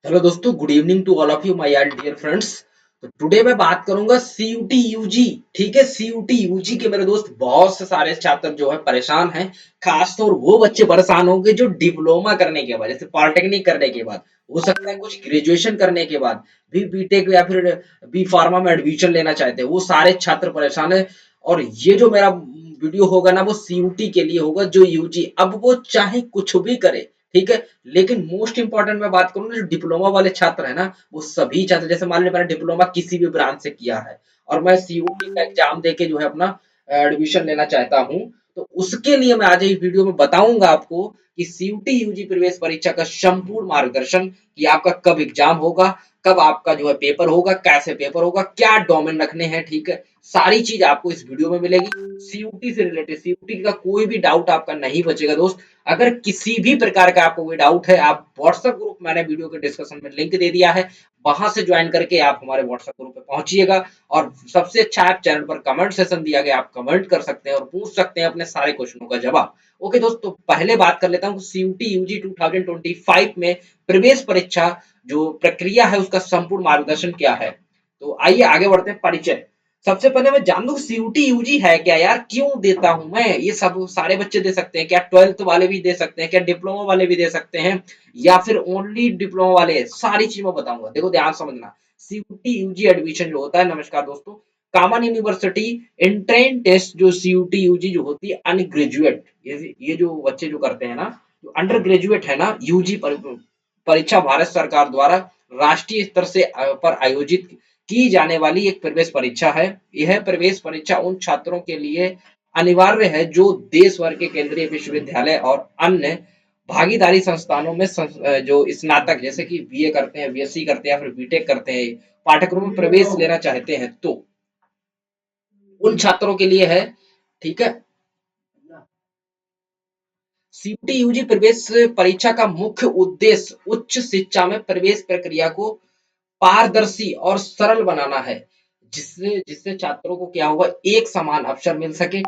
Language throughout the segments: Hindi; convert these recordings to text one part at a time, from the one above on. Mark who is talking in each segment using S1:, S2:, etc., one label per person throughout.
S1: हेलो दोस्तों, good evening to all of you my dear friends. तो टुडे मैं बात करूंगा सीयूटी यूजी। ठीक है, सीयूटी यूजी के मेरे दोस्त बहुत से सारे छात्र जो है परेशान हैं। खासतौर वो बच्चे परेशान होंगे जो डिप्लोमा करने के बाद, जैसे पॉलिटेक्निक करने के बाद, हो सकता है कुछ ग्रेजुएशन करने के बाद भी बीटेक या फिर बी फार्मा में एडमिशन लेना चाहते हैं, वो सारे छात्र परेशान है। और ये जो मेरा वीडियो होगा ना, वो सीयूटी के लिए होगा, जो यूजी अब वो चाहे कुछ भी करे। ठीक है, लेकिन मोस्ट इंपॉर्टेंट मैं बात करूँ ना, जो डिप्लोमा वाले छात्र है ना, वो सभी छात्र, जैसे मान लो मैंने डिप्लोमा किसी भी ब्रांच से किया है और मैं सीयूटी का एग्जाम देके जो है अपना एडमिशन लेना चाहता हूँ, तो उसके लिए मैं आज इस वीडियो में बताऊंगा आपको कि सीयूटी यूजी प्रवेश परीक्षा का संपूर्ण मार्गदर्शन, कि आपका कब एग्जाम होगा, कब आपका जो है पेपर होगा, कैसे पेपर होगा, क्या डोमेन रखने हैं। ठीक है, सारी चीज आपको इस वीडियो में मिलेगी। सीयूटी से रिलेटेड, सीयूटी का कोई भी डाउट आपका नहीं बचेगा दोस्त। अगर किसी भी प्रकार का आपको कोई डाउट है, आप व्हाट्सएप ग्रुप, मैंने वीडियो के डिस्क्रिप्शन में लिंक दे दिया है, वहां से ज्वाइन करके आप हमारे व्हाट्सएप ग्रुप पे पहुंचिएगा। और सबसे अच्छा ऐप चैनल पर कमेंट सेशन दिया गया, आप कमेंट कर सकते हैं और पूछ सकते हैं अपने सारे क्वेश्चनों का जवाब। ओके दोस्तों, पहले बात कर लेता हूँ सीयूटी यूजी 2025 में प्रवेश परीक्षा जो प्रक्रिया है उसका संपूर्ण मार्गदर्शन क्या है। तो आइए आगे बढ़ते हैं। परिचय, सबसे पहले मैं जान दूं सीयूटी यूजी है क्या यार, क्यों देता हूं मैं, ये सब सारे बच्चे दे सकते हैं क्या, 12th वाले भी दे सकते हैं क्या, डिप्लोमा वाले भी दे सकते हैं, या फिर ओनली डिप्लोमा वाले, सारी चीज मैं बताऊंगा। देखो ध्यान समझना, सीयूटी यूजी एडमिशन जो होता है, नमस्कार दोस्तों, कॉमन यूनिवर्सिटी एंट्रेंस टेस्ट, जो सीयूटी यूजी जो होती है अन ग्रेजुएट, ये जो बच्चे जो करते हैं ना, जो अंडर ग्रेजुएट है ना, यूजी परीक्षा भारत सरकार द्वारा राष्ट्रीय स्तर से पर आयोजित की जाने वाली एक प्रवेश परीक्षा है। यह प्रवेश परीक्षा उन छात्रों के लिए अनिवार्य है जो देश भर के केंद्रीय विश्वविद्यालय और अन्य भागीदारी संस्थानों में जो स्नातक, जैसे कि बीए करते हैं, बीएससी करते हैं या फिर बीटेक करते हैं, पाठ्यक्रम में प्रवेश लेना चाहते हैं, तो उन छात्रों के लिए है। ठीक है, सीयूटी यूजी प्रवेश परीक्षा का मुख्य उद्देश्य उच्च शिक्षा में प्रवेश प्रक्रिया को पारदर्शी और सरल बनाना है, जिससे जिससे छात्रों को क्या होगा, एक समान अवसर मिल सके।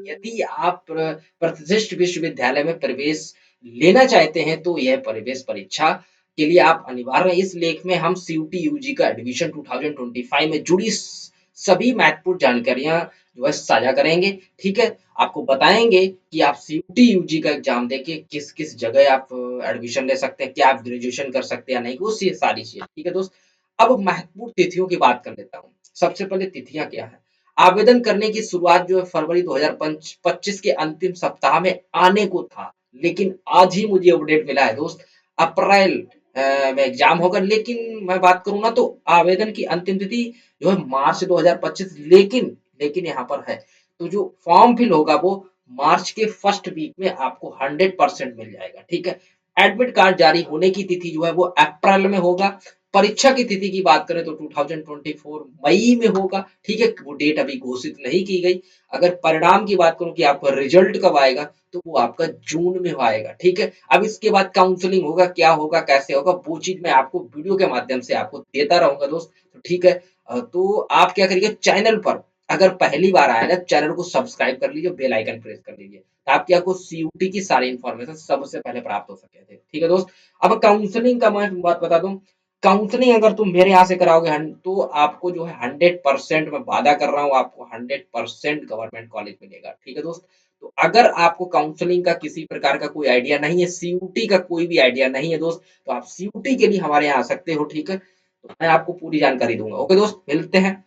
S1: यदि आप प्रतिष्ठित विश्वविद्यालय में प्रवेश लेना चाहते हैं तो यह प्रवेश परीक्षा के लिए आप अनिवार्य है। इस लेख में हम सीयूटी यूजी का एडमिशन 2025 में जुड़ी सभी महत्वपूर्ण जानकारियां जो है साझा करेंगे। ठीक है, आपको बताएंगे कि आप सीयूटी यूजी का एग्जाम देके किस किस जगह आप एडमिशन ले सकते हैं, क्या आप ग्रेजुएशन कर सकते हैं या नहीं, वो सारी चीजें। ठीक है दोस्त, अब महत्वपूर्ण तिथियों की बात कर लेता हूँ। सबसे पहले तिथियां क्या है। आवेदन करने की शुरुआत जो है फरवरी 2025 के अंतिम सप्ताह में आने को था, लेकिन आज ही मुझे अपडेट मिला है दोस्त, अप्रैल में एग्जाम होगा। लेकिन मैं बात करूं ना, तो आवेदन की अंतिम तिथि जो है मार्च 2025, लेकिन लेकिन यहाँ पर है, तो जो फॉर्म फिल होगा वो मार्च के फर्स्ट वीक में आपको 100% मिल जाएगा। ठीक है, एडमिट कार्ड जारी होने की तिथि जो है वो अप्रैल में होगा। परीक्षा की तिथि की बात करें तो 2024 मई में होगा। ठीक है, वो डेट अभी घोषित नहीं की गई। अगर परिणाम की बात करूं कि आपका रिजल्ट कब आएगा, तो वो आपका जून में आएगा। ठीक है, अब इसके बाद काउंसलिंग होगा, क्या होगा, कैसे होगा, वो चीज मैं आपको वीडियो के माध्यम से आपको देता रहूंगा दोस्त। तो ठीक है, तो आप क्या करिए, चैनल पर अगर पहली बार आए ना, चैनल को सब्सक्राइब कर लीजिए, बेल आइकन प्रेस कर लीजिए, ताकि आपको सीयूटी की सारी इंफॉर्मेशन सबसे पहले प्राप्त हो सके। ठीक है दोस्त, अब काउंसलिंग का मैं बात बता दूं। काउंसलिंग अगर तुम मेरे यहाँ से कराओगे तो आपको जो है 100%, मैं वादा कर रहा हूँ, आपको 100% गवर्नमेंट कॉलेज मिलेगा। ठीक है दोस्त, तो अगर आपको काउंसलिंग का किसी प्रकार का कोई आइडिया नहीं है, सीयूटी का कोई भी आइडिया नहीं है दोस्त, तो आप सीयूटी के लिए हमारे यहाँ आ सकते हो। ठीक है, तो मैं आपको पूरी जानकारी दूंगा। ओके दोस्त, मिलते हैं,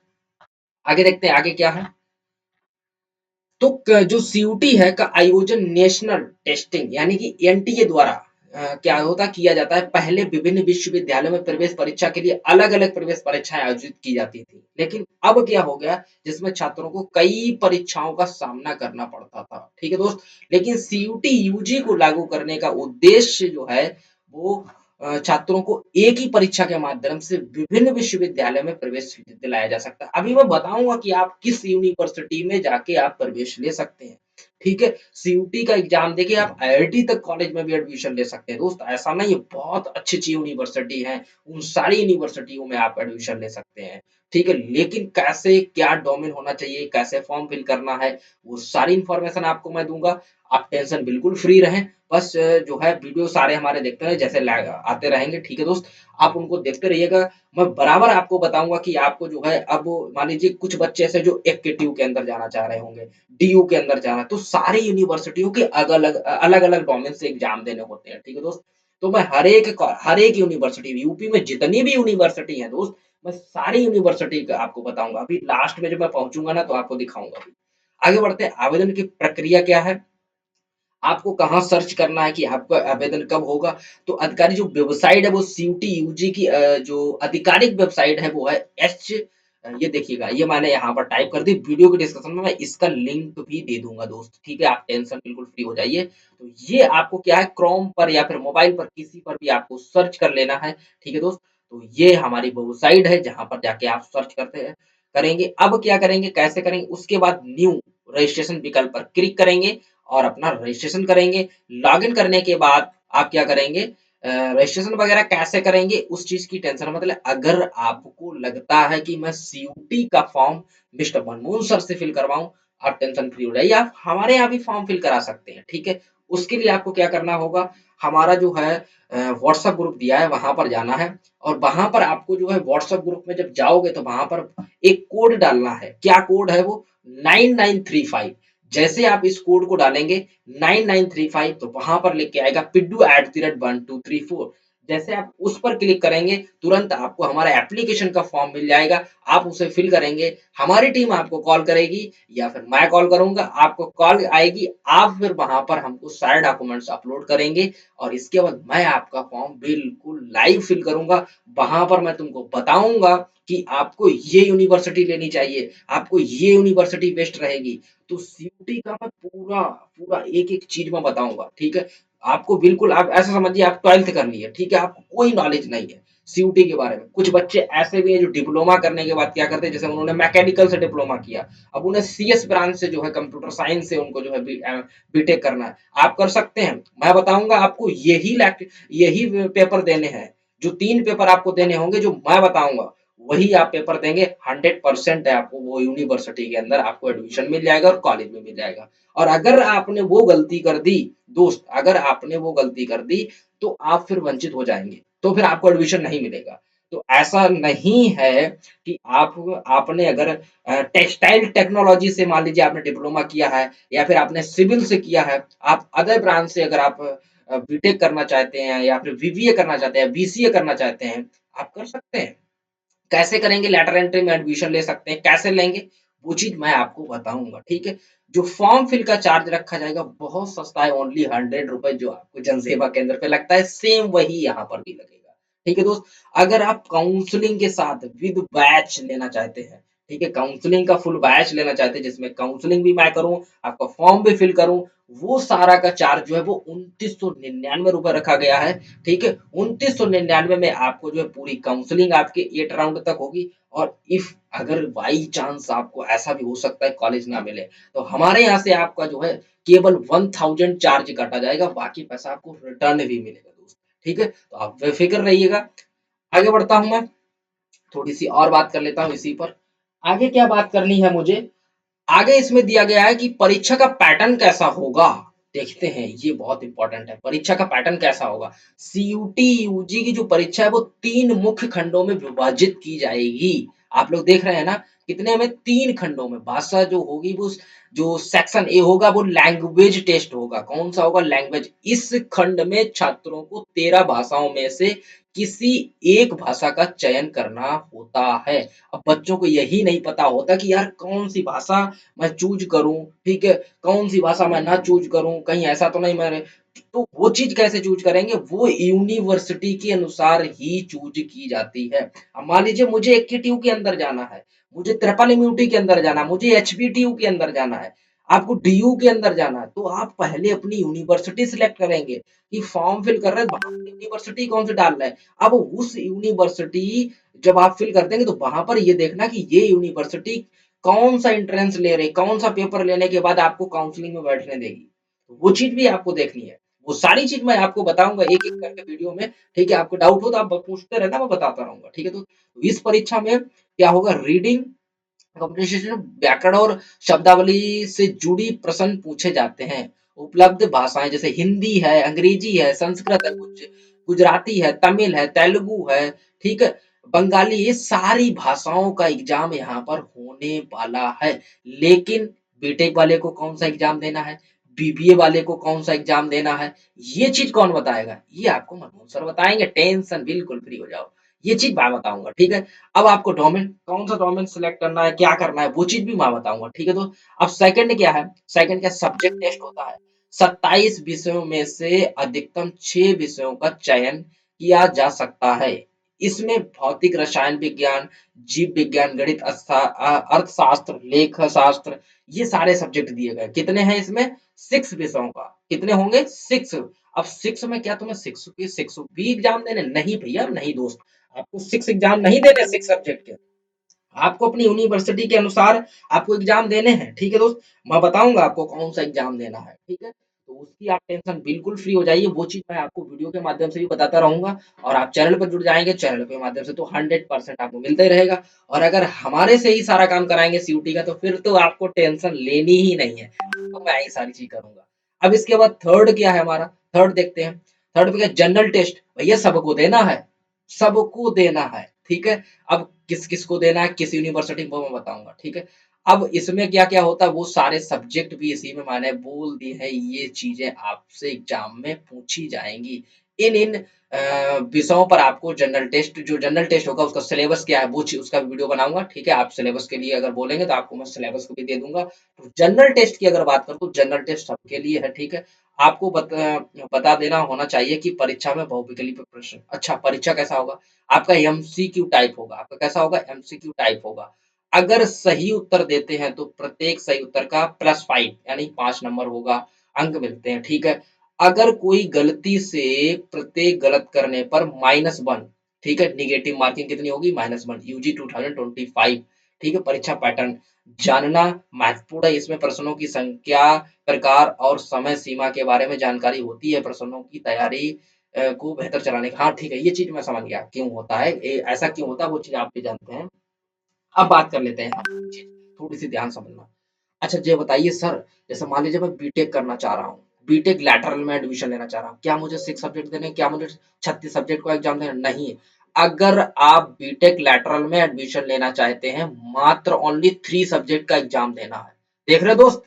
S1: आगे देखते हैं आगे क्या है। तो जो सीयूटी है का आयोजन नेशनल टेस्टिंग यानी कि एनटीए द्वारा क्या होता किया जाता है। पहले विभिन्न विश्वविद्यालयों में प्रवेश परीक्षा के लिए अलग अलग प्रवेश परीक्षाएं आयोजित की जाती थी, लेकिन अब क्या हो गया, जिसमें छात्रों को कई परीक्षाओं का सामना करना पड़ता था। ठीक है दोस्त, लेकिन सीयूटी यूजी को लागू करने का उद्देश्य जो है वो छात्रों को एक ही परीक्षा के माध्यम से विभिन्न विश्वविद्यालय में प्रवेश दिलाया जा सकता है। अभी मैं बताऊंगा कि आप किस यूनिवर्सिटी में जाके आप प्रवेश ले सकते हैं। ठीक है, सीयूटी का एग्जाम देके आप आईआईटी तक कॉलेज में भी एडमिशन ले सकते हैं दोस्त। ऐसा नहीं है, बहुत अच्छी अच्छी यूनिवर्सिटी है, उन सारी यूनिवर्सिटियों में आप एडमिशन ले सकते हैं। ठीक है? लेकिन कैसे क्या डोमेन होना चाहिए, कैसे फॉर्म फिल करना है, वो सारी इन्फॉर्मेशन आपको मैं दूँगा। आप टेंशन बिल्कुल फ्री रहें। बस जो है वीडियो सारे हमारे देखते रहें, जैसे आते रहेंगे, ठीक है दोस्त? आप उनको देखते रहिएगा। मैं बराबर आपको बताऊँगा कि आपको जो है अब मान लीजिए कुछ बच्चे ऐसे जो एक्टिव के अंदर जाना चाह रहे होंगे, डीयू के अंदर जाना, तो सारी यूनिवर्सिटियों के अलग-अलग डोमेन से एग्ज़ाम देने होते हैं, ठीक है दोस्त? तो मैं हर एक यूनिवर्सिटी यूपी में जितनी भी यूनिवर्सिटी है दोस्त, मैं सारी यूनिवर्सिटी का आपको बताऊँगा। अभी लास्ट में जब मैं पहुँचूँगा ना तो आपको दिखाऊँगा भी। आगे बढ़ते हैं, आवेदन की प्रक्रिया क्या है? आपको कहाँ सर्च करना है कि आपका आवेदन कब होगा? तो अधिकारी जो वेबसाइट है वो सीयूटी यूजी की जो आधिकारिक वेबसाइट है वो है ये देखिएगा, ये मैंने यहाँ पर टाइप कर दी। वीडियो के डिस्क्रिप्शन में मैं इसका लिंक भी दे दूँगा दोस्त, ठीक है? आप टेंशन बिल्कुल फ्री हो जाइए। तो ये आपको क्या है, क्रोम पर या फिर मोबाइल पर किसी पर भी आपको सर्च कर लेना है, ठीक है दोस्त? तो ये हमारी वेबसाइट है जहाँ पर जाके आप सर्च करते हैं करेंगे। अब क्या करेंगे, कैसे करेंगे? उसके बाद न्यू रजिस्ट्रेशन विकल्प पर क्लिक करेंगे और अपना रजिस्ट्रेशन करेंगे। लॉगिन करने के बाद आप क्या करेंगे, रजिस्ट्रेशन वगैरह कैसे करेंगे उस चीज़ की टेंशन मत लें। अगर आपको लगता है कि मैं सीयूटी का फॉर्म मिस्टर मनमोहन सर से फिल करवाऊँ, आप टेंशन फ्री हो जाइए। आप हमारे यहाँ भी फॉर्म फिल करा सकते हैं, ठीक है? उसके लिए आपको क्या करना होगा, हमारा जो है व्हाट्सएप ग्रुप दिया है वहाँ पर जाना है और वहाँ पर आपको जो है व्हाट्सएप ग्रुप में जब जाओगे तो वहाँ पर एक कोड डालना है। क्या कोड है वो? 9935। जैसे आप इस कोड को डालेंगे 9935 तो वहां पर लेके आएगा piddu@1234। जैसे आप उस पर क्लिक करेंगे तुरंत आपको हमारा एप्लीकेशन का फॉर्म मिल जाएगा। आप उसे फिल करेंगे, हमारी टीम आपको कॉल करेगी या फिर मैं कॉल करूंगा, आपको कॉल आएगी, आप फिर वहां पर हमको सारे डॉक्यूमेंट्स अपलोड करेंगे और इसके बाद मैं आपका फॉर्म बिल्कुल लाइव फिल करूंगा। वहां पर मैं तुमको बताऊंगा कि आपको ये यूनिवर्सिटी लेनी चाहिए, आपको ये यूनिवर्सिटी बेस्ट रहेगी। तो सीयूटी का मैं पूरा एक-एक चीज़ मैं बताऊँगा, ठीक है? आपको बिल्कुल आप ऐसा समझिए आप 12th कर लिए, ठीक है? आपको कोई नॉलेज नहीं है सीयूटी के बारे में। कुछ बच्चे ऐसे भी हैं जो डिप्लोमा करने के बाद क्या करते हैं, जैसे उन्होंने मैकेनिकल से डिप्लोमा किया, अब उन्हें सीएस ब्रांच से जो है कंप्यूटर साइंस से उनको जो है बीटेक करना है। आप कर सकते हैं, मैं बताऊँगा आपको यही पेपर देने हैं, जो 3 पेपर आपको देने होंगे जो मैं बताऊँगा। वही आप पेपर देंगे 100% है आपको वो यूनिवर्सिटी के अंदर आपको एडमिशन मिल जाएगा और कॉलेज में मिल जाएगा। और अगर आपने वो गलती कर दी दोस्त, अगर आपने वो गलती कर दी तो आप फिर वंचित हो जाएँगे। तो फिर आपको एडमिशन नहीं मिलेगा। तो ऐसा नहीं है कि आपने अगर टेक्सटाइल टेक्नोलॉजी से मान लीजिए आपने डिप्लोमा किया है या फिर आपने सिविल से किया है, आप अदर ब्रांच से अगर आप बीटेक करना चाहते हैं या फिर बीबीए करना चाहते हैं, बीसीए करना चाहते हैं, आप कर सकते हैं। कैसे करेंगे, लेटर एंट्री में एडमिशन ले सकते हैं, कैसे लेंगे वो चीज मैं आपको बताऊंगा, ठीक है? जो फॉर्म फिल का चार्ज रखा जाएगा बहुत सस्ता है, ओनली 100 रुपए जो आपको जनसेवा केंद्र पे लगता है सेम वही यहाँ पर भी लगेगा, ठीक है दोस्त? अगर आप काउंसलिंग के साथ विद बैच लेना चाहते हैं, ठीक है, काउंसलिंग का फुल बैच लेना चाहते हैं जिसमें काउंसलिंग भी मैं करूं, आपका फॉर्म भी फिल करूं, वो सारा का चार्ज जो है वो 2999 रुपए रखा गया है, ठीक है? 2999 में आपको जो है पूरी काउंसलिंग आपके 8 राउंड तक होगी और इफ अगर बाई चांस आपको ऐसा भी हो सकता है कॉलेज ना मिले, तो हमारे यहाँ से आपका जो है केवल 1000 चार्ज काटा जाएगा, बाकी पैसा आपको रिटर्न भी मिलेगा दोस्त, ठीक है? तो आप बेफिक्र रहिएगा। आगे बढ़ता हूँ मैं, थोड़ी-सी और बात कर लेता हूँ इसी पर। आगे क्या बात करनी है मुझे, आगे इसमें दिया गया है कि परीक्षा का पैटर्न कैसा होगा। देखते हैं, ये बहुत इंपॉर्टेंट है, परीक्षा का पैटर्न कैसा होगा। सीयूटी यूजी की जो परीक्षा है वो 3 मुख्य खंडों में विभाजित की जाएगी। आप लोग देख रहे हैं ना, कितने में, 3 खंडों में। भाषा जो होगी वो जो सेक्शन ए होगा वो लैंग्वेज टेस्ट होगा। कौन सा होगा? लैंग्वेज। इस खंड में छात्रों को 13 भाषाओं में से किसी एक भाषा का चयन करना होता है। अब बच्चों को यही नहीं पता होता कि यार कौन सी भाषा मैं चूज करूं, ठीक है, कौन सी भाषा मैं ना चूज करूं, कहीं ऐसा तो नहीं मेरे, तो वो चीज कैसे चूज करेंगे, वो यूनिवर्सिटी के अनुसार ही चूज की जाती है। अब मान लीजिए मुझे एक्कीटीयू के अंदर जाना है, मुझे ट्रिपल एमयूटी के अंदर जाना है, मुझे एचबीटीयू के अंदर जाना है, आपको डीयू के अंदर जाना है, तो आप पहले अपनी यूनिवर्सिटी सिलेक्ट करेंगे कि फॉर्म फिल कर रहे हैं यूनिवर्सिटी कौन सी डाल रहे हैं। अब उस यूनिवर्सिटी जब आप फिल कर देंगे तो वहां पर ये देखना कि ये यूनिवर्सिटी कौन सा एंट्रेंस ले रही, कौन सा पेपर लेने के बाद आपको काउंसलिंग में बैठने देगी, तो वो चीज भी आपको देखनी है। वो सारी चीज मैं आपको बताऊंगा एक एक करके वीडियो में, ठीक है? आपको डाउट हो तो आप पूछते रहना, मैं बताता रहूंगा, ठीक है? तो इस परीक्षा में क्या होगा, रीडिंग कम्युनिकेशन, व्याकरण और शब्दावली से जुड़ी प्रश्न पूछे जाते हैं। उपलब्ध भाषाएं जैसे हिंदी है, अंग्रेजी है, संस्कृत है, गुजराती है, तमिल है, तेलुगु है, ठीक है, बंगाली, ये सारी भाषाओं का एग्जाम यहाँ पर होने वाला है। लेकिन बीटेक वाले को कौन सा एग्जाम देना है, बीबीए वाले को कौन सा एग्जाम देना है, ये चीज कौन बताएगा, ये आपको मनमोहन सर बताएंगे। टेंशन बिल्कुल फ्री हो जाओ, ये चीज मैं बताऊंगा, ठीक है। अब आपको डोमेन, कौन सा डोमेन सिलेक्ट करना है, क्या करना है, वो चीज भी मैं बताऊंगा, ठीक है। तो अब सेकंड क्या है, सेकंड क्या, सब्जेक्ट टेस्ट होता है। 27 विषयों में से अधिकतम 6 विषयों का चयन किया जा सकता है। इसमें भौतिक रसायन विज्ञान, जीव विज्ञान, गणित, अर्थशास्त्र, लेख शास्त्र, ये सारे सब्जेक्ट दिए गए। कितने हैं इसमें, 6 विषयों का, कितने होंगे, 6। अब 6 में क्या तुम्हें 6 भी एग्जाम देने, नहीं भैया नहीं दोस्त, आपको 6 एग्जाम नहीं देने, 6 सब्जेक्ट के, आपको अपनी यूनिवर्सिटी के अनुसार आपको एग्जाम देने हैं, ठीक है दोस्त। मैं बताऊंगा आपको कौन सा एग्जाम देना है, ठीक है। तो उसकी आप टेंशन बिल्कुल फ्री हो जाइए, वो चीज मैं आपको वीडियो के माध्यम से भी बताता रहूंगा। और आप चैनल पर जुड़ जाएंगे, चैनल के माध्यम से तो 100% आपको मिलता ही रहेगा। और अगर हमारे से ही सारा काम कराएंगे सीयूटी का, तो फिर तो आपको टेंशन लेनी ही नहीं है, तो मैं यही सारी चीज करूंगा। अब इसके बाद थर्ड क्या है हमारा, थर्ड देखते हैं। थर्ड पे क्या, जनरल टेस्ट, भैया सबको देना है, सबको देना है, ठीक है। अब किस किस को देना है, किस यूनिवर्सिटी को मैं बताऊंगा, ठीक है। अब इसमें क्या क्या होता है, वो सारे सब्जेक्ट भी इसी में मैंने बोल दी है, ये चीजें आपसे एग्जाम में पूछी जाएंगी। इन इन विषयों पर आपको जनरल टेस्ट, जो जनरल टेस्ट होगा उसका सिलेबस क्या है, वो चीज उसका भी वीडियो बनाऊंगा, ठीक है। आप सिलेबस के लिए अगर बोलेंगे तो आपको मैं सिलेबस को भी दे दूंगा। तो जनरल टेस्ट की अगर बात करूँ तो जनरल टेस्ट सबके लिए है, ठीक है। आपको बता देना होना चाहिए कि परीक्षा में बहुविकल्पीय प्रश्न, अच्छा परीक्षा कैसा होगा, आपका एमसीक्यू टाइप होगा, आपका कैसा होगा, एमसीक्यू टाइप होगा। अगर सही उत्तर देते हैं तो प्रत्येक सही उत्तर का +5 यानी 5 नंबर होगा, अंक मिलते हैं, ठीक है। अगर कोई गलती से प्रत्येक गलत करने पर -1, ठीक है, निगेटिव मार्किंग कितनी होगी, -1, यूजी 2025, ठीक है। परीक्षा पैटर्न जानना महत्वपूर्ण है, इसमें प्रश्नों की संख्या, प्रकार और समय सीमा के बारे में जानकारी होती है, प्रश्नों की तैयारी को बेहतर चलाने का, हाँ ठीक है, ये चीज मैं समझ गया क्यों होता है, ऐसा क्यों होता है, वो चीज आप भी जानते हैं। अब बात कर लेते हैं, थोड़ी सी ध्यान समझना। अच्छा ये बताइए सर, जैसे मान लीजिए मैं बीटेक करना चाह रहा हूँ, बीटेक लैटरल में एडमिशन लेना चाह रहा हूँ, क्या मुझे 6 सब्जेक्ट देने हैं? क्या मुझे 36 सब्जेक्ट को एग्जाम देना? नहीं। अगर आप बीटेक लैटरल में एडमिशन लेना चाहते हैं, मात्र ओनली 3 सब्जेक्ट का एग्जाम देना है। देख रहे दोस्त,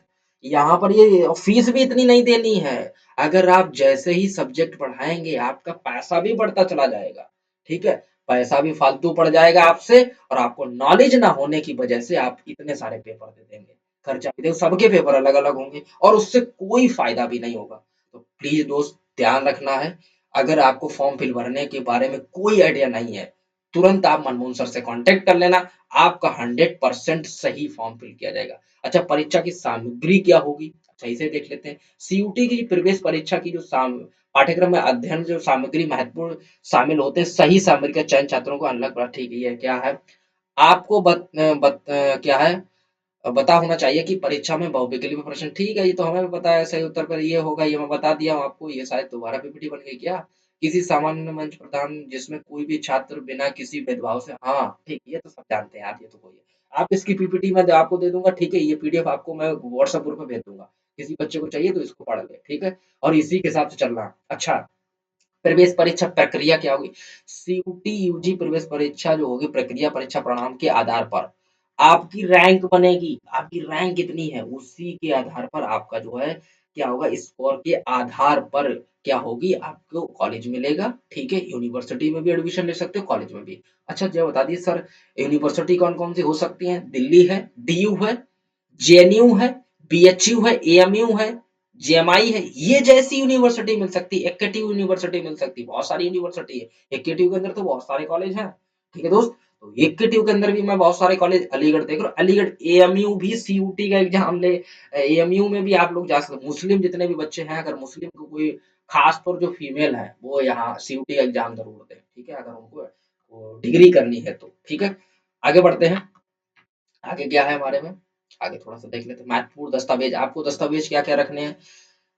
S1: यहाँ पर ये फीस भी इतनी नहीं देनी है। अगर आप जैसे ही सब्जेक्ट बढ़ाएंगे, आपका पैसा भी बढ़ता चला जाएगा, ठीक है। पैसा भी फालतू पड़ जाएगा आपसे, और आपको नॉलेज ना होने की वजह से आप इतने सारे पेपर दे देंगे, खर्चा भी देखो, सबके पेपर अलग अलग होंगे और उससे कोई फायदा भी नहीं होगा। तो प्लीज दोस्त ध्यान रखना है, अगर आपको फॉर्म फिल भरने के बारे में कोई आइडिया नहीं है, तुरंत आप मनमोहन सर से कांटेक्ट कर लेना, आपका 100% सही फॉर्म फिल किया जाएगा। अच्छा परीक्षा की सामग्री क्या होगी, अच्छा इसे देख लेते हैं। सीयूटी की प्रवेश परीक्षा की जो पाठ्यक्रम में अध्ययन जो सामग्री महत्वपूर्ण शामिल होते हैं, सही सामग्री का चयन छात्रों को अलग, ठीक है। ये क्या है, आपको क्या है, पता होना चाहिए कि परीक्षा में बहुविकल्पीय प्रश्न, ठीक है, ये तो हमें भी पता है, सही उत्तर पर ये होगा, ये मैं बता दिया हूँ आपको, ये शायद दोबारा पीपीटी बन गई क्या, किसी सामान्य मंच प्रदान जिसमें कोई भी छात्र बिना किसी भेदभाव से, हाँ ठीक, ये तो सब जानते हैं आप, ये तो कोई है। आप इसकी पीपीटी मैं आपको दे दूंगा, ठीक है, ये पीडीएफ आपको मैं व्हाट्सएप ग्रुप में भेज दूंगा, किसी बच्चे को चाहिए तो इसको पढ़ ले, ठीक है। और इसी के हिसाब से चलना। अच्छा प्रवेश परीक्षा प्रक्रिया क्या होगी, सीयूटी यूजी प्रवेश परीक्षा जो होगी, प्रक्रिया परीक्षा परिणाम के आधार पर आपकी रैंक बनेगी, आपकी रैंक कितनी है उसी के आधार पर आपका जो है क्या होगा, स्कोर के आधार पर क्या होगी, आपको कॉलेज मिलेगा, ठीक है। यूनिवर्सिटी में भी एडमिशन ले सकते हो, कॉलेज में भी। अच्छा जो बता दिए सर, यूनिवर्सिटी कौन कौन सी हो सकती है, दिल्ली है, डीयू है, जेएनयू है, बीएचयू है, एएमयू है, जेएमआई है, ये जैसी यूनिवर्सिटी मिल सकती है, एक्केटिव यूनिवर्सिटी मिल सकती है, बहुत सारी यूनिवर्सिटी है, एक्केटिव के अंदर तो बहुत सारे कॉलेज हैं, ठीक है दोस्त। तो एक्केटिव के अंदर भी मैं बहुत सारे कॉलेज, अलीगढ़ देख रहा हूँ, अलीगढ़ एएमयू भी सीयूटी का एग्जाम ले, एएमयू में भी आप लोग जा सकते, मुस्लिम जितने भी बच्चे हैं, अगर मुस्लिम को कोई खास तौर जो फीमेल है वो यहाँ सीयूटी का एग्जाम जरूर दें, ठीक है, अगर उनको डिग्री करनी है तो, ठीक है। आगे बढ़ते हैं, आगे क्या है हमारे में, आगे थोड़ा सा देख लेते हैं, महत्वपूर्ण दस्तावेज, आपको दस्तावेज क्या क्या रखने हैं।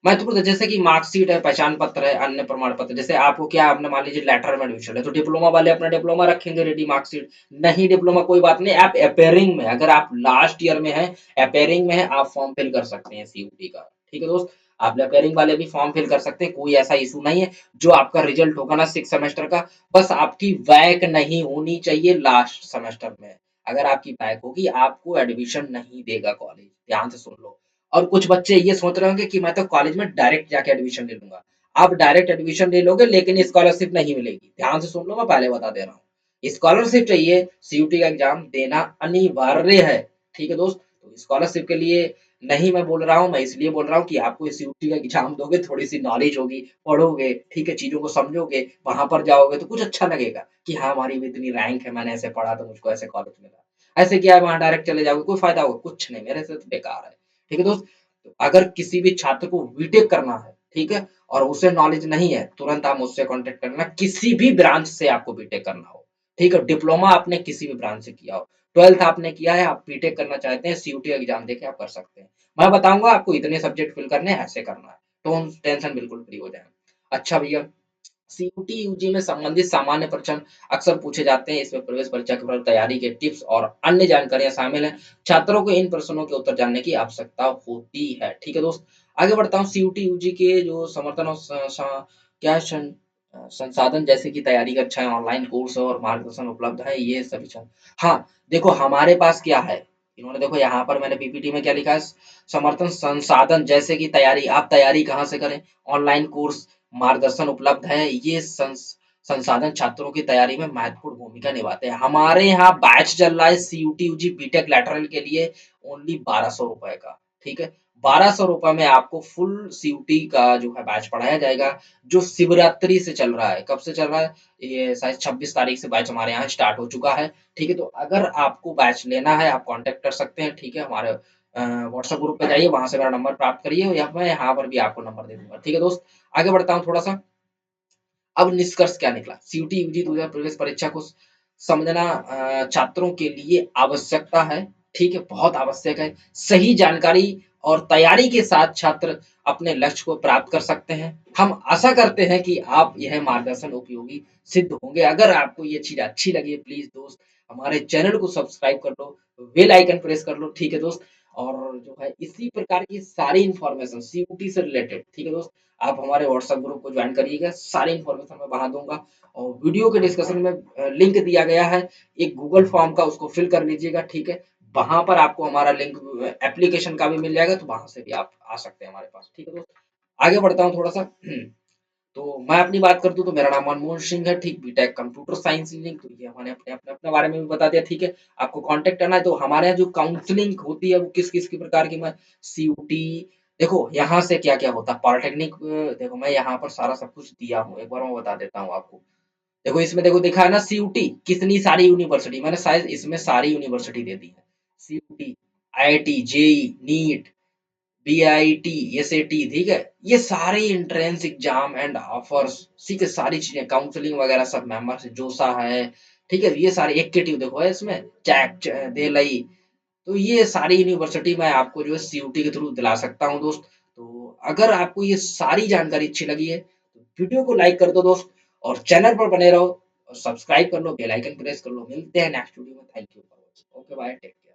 S1: महत्वपूर्ण जैसे कि मार्कशीट है, पहचान पत्र है, अन्य प्रमाण पत्र। जैसे आपको क्या आपने मान लीजिए लेटर में एडमिशन है, तो डिप्लोमा वाले अपना डिप्लोमा रखेंगे रेडी मार्कशीट। नहीं डिप्लोमा कोई बात नहीं, आप अपेयरिंग में अगर आप लास्ट ईयर में हैं, अपेयरिंग में हैं, आप फॉर्म फिल कर सकते हैं सीयूटी का। ठीक है दोस्त? आप अपेयरिंग वाले भी फॉर्म फिल कर सकते हैं, कोई ऐसा इश्यू नहीं है। जो आपका रिजल्ट होगा ना 6 सेमेस्टर का, बस आपकी बैक नहीं होनी चाहिए लास्ट सेमेस्टर में। अगर आपकी बैक होगी, आपको एडमिशन नहीं देगा कॉलेज। ध्यान से सुन लो। और कुछ बच्चे ये सोच रहे होंगे कि मैं तो कॉलेज में डायरेक्ट जाके एडमिशन ले लूंगा। आप डायरेक्ट एडमिशन ले लोगे लेकिन स्कॉलरशिप नहीं मिलेगी। ध्यान से सुन लो, मैं पहले बता दे रहा हूँ। स्कॉलरशिप चाहिए, सीयूटी का एग्जाम देना अनिवार्य है। ठीक है दोस्त? तो स्कॉलरशिप के लिए नहीं मैं बोल रहा हूँ, मैं इसलिए बोल रहा हूँ कि आपको सीयूटी का एग्जाम दोगे, थोड़ी सी नॉलेज होगी, पढ़ोगे, ठीक है, चीजों को समझोगे, वहां पर जाओगे तो कुछ अच्छा लगेगा कि हाँ हमारी भी इतनी रैंक है, मैंने ऐसे पढ़ा तो मुझको ऐसे कॉलेज मिला। ऐसे क्या है, वहां डायरेक्ट चले जाओगे, कोई फायदा होगा? कुछ नहीं, मेरे से तो बेकार है। ठीक है दोस्त? तो अगर किसी भी छात्र को बीटेक करना है, ठीक है, और उसे नॉलेज नहीं है, तुरंत आप मुझसे कांटेक्ट करना, किसी भी ब्रांच से आपको बीटेक करना हो। ठीक है? डिप्लोमा आपने किसी भी ब्रांच से किया हो, 12th आपने किया है, आप बीटेक करना चाहते हैं, सीयूटी एग्जाम देके आप कर सकते हैं। मैं बताऊंगा आपको इतने सब्जेक्ट फिल करने हैं, ऐसे करना है, तो टेंशन बिल्कुल फ्री हो जाए। अच्छा भैया, सीयूटी यूजी में संबंधित सामान्य प्रश्न अक्सर पूछे जाते हैं। इसमें प्रवेश परीक्षा की तैयारी के टिप्स और अन्य जानकारियां शामिल हैं। छात्रों को इन प्रश्नों के उत्तर जानने की आवश्यकता होती है। ठीक है दोस्त? आगे बढ़ता हूँ। सीयूटी यूजी के जो समर्थन और क्या संसाधन जैसे कि तैयारी कक्षाएं, ऑनलाइन कोर्स और मार्गदर्शन उपलब्ध है, ये सभी हाँ, देखो हमारे पास क्या है, इन्होंने देखो यहाँ पर मैंने पीपीटी में क्या लिखा है, समर्थन संसाधन जैसे कि तैयारी, आप तैयारी कहाँ से करें, ऑनलाइन कोर्स, मार्गदर्शन उपलब्ध है। ये संसाधन छात्रों की तैयारी में महत्वपूर्ण भूमिका निभाते हैं। हमारे यहाँ बैच चल रहा है सीयूटी यूजी बीटेक लैटरल के लिए ओनली 1200 रुपए का। ठीक है? 1200 रुपए में आपको फुल सीयूटी का जो है बैच पढ़ाया जाएगा, जो शिवरात्रि से चल रहा है। कब से चल रहा है? ये शायद 26 तारीख से बैच हमारे यहाँ स्टार्ट हो चुका है। ठीक है? तो अगर आपको बैच लेना है, आप कांटेक्ट कर सकते हैं। ठीक है? हमारे व्हाट्सएप ग्रुप पे जाइए, वहां से मेरा नंबर प्राप्त करिए, या मैं यहाँ पर भी आपको नंबर दे दूंगा। ठीक है दोस्त? आगे बढ़ता हूँ थोड़ा सा। अब निष्कर्ष क्या निकला? सीयूटी यूजी 2000 प्रवेश परीक्षा को समझना छात्रों के लिए आवश्यकता है। ठीक है? बहुत आवश्यक है। सही जानकारी और तैयारी के साथ छात्र अपने लक्ष्य को प्राप्त कर सकते हैं। हम आशा करते हैं कि आप यह मार्गदर्शन उपयोगी सिद्ध होंगे। अगर आपको ये चीज अच्छी लगी है, प्लीज दोस्त हमारे चैनल को सब्सक्राइब कर लो, बेल आइकन प्रेस कर लो। ठीक है दोस्त? और जो है इसी प्रकार की सारी इंफॉर्मेशन सीयूटी से रिलेटेड, ठीक है दोस्त, आप हमारे व्हाट्सएप ग्रुप को ज्वाइन करिएगा। सारी इन्फॉर्मेशन मैं वहां दूंगा। और वीडियो के डिस्कशन में लिंक दिया गया है एक गूगल फॉर्म का, उसको फिल कर लीजिएगा। ठीक है? वहां पर आपको हमारा लिंक एप्लीकेशन का भी मिल जाएगा, तो वहां से भी आप आ सकते हैं हमारे पास। ठीक है दोस्त? आगे बढ़ता हूँ थोड़ा सा। तो मैं अपनी बात कर दूं तो मेरा नाम मनमोहन सिंह है। ठीक? बीटेक कंप्यूटर साइंस इंजीनियरिंग, तो ये हमने अपने अपने अपने बारे में भी बता दिया। ठीक है? आपको कांटेक्ट करना है तो हमारे यहाँ जो काउंसलिंग होती है वो किस किस की प्रकार की, मैं सीयूटी, देखो यहाँ से क्या क्या होता है, पॉलिटेक्निक, देखो मैं यहाँ पर सारा सब कुछ दिया हूँ, एक बार मैं बता देता हूँ आपको। देखो इसमें देखो दिखा है ना सीयूटी, कितनी सारी यूनिवर्सिटी, मैंने शायद इसमें सारी यूनिवर्सिटी दे दी है। CUET, IIT, JEE, NEET, BIT, SAT, ठीक है, ये सारे एंट्रेंस एग्जाम एंड ऑफर्स, ठीक है, सारी चीजें, काउंसलिंग वगैरह सब मेंबर्स, जोसा है, ठीक है, ये सारे एक्टिव देखो है इसमें, चैक, देलई, तो ये सारी यूनिवर्सिटी मैं आपको जो है सीयूटी के थ्रू दिला सकता हूँ दोस्त। तो अगर आपको ये सारी जानकारी अच्छी लगी है तो वीडियो को लाइक कर दो दोस्त, और चैनल पर बने रहो, और सब्सक्राइब कर लो, बेल आइकन प्रेस कर लो। मिलते हैं नेक्स्ट वीडियो में। Thank you for watching. Okay bye, take care.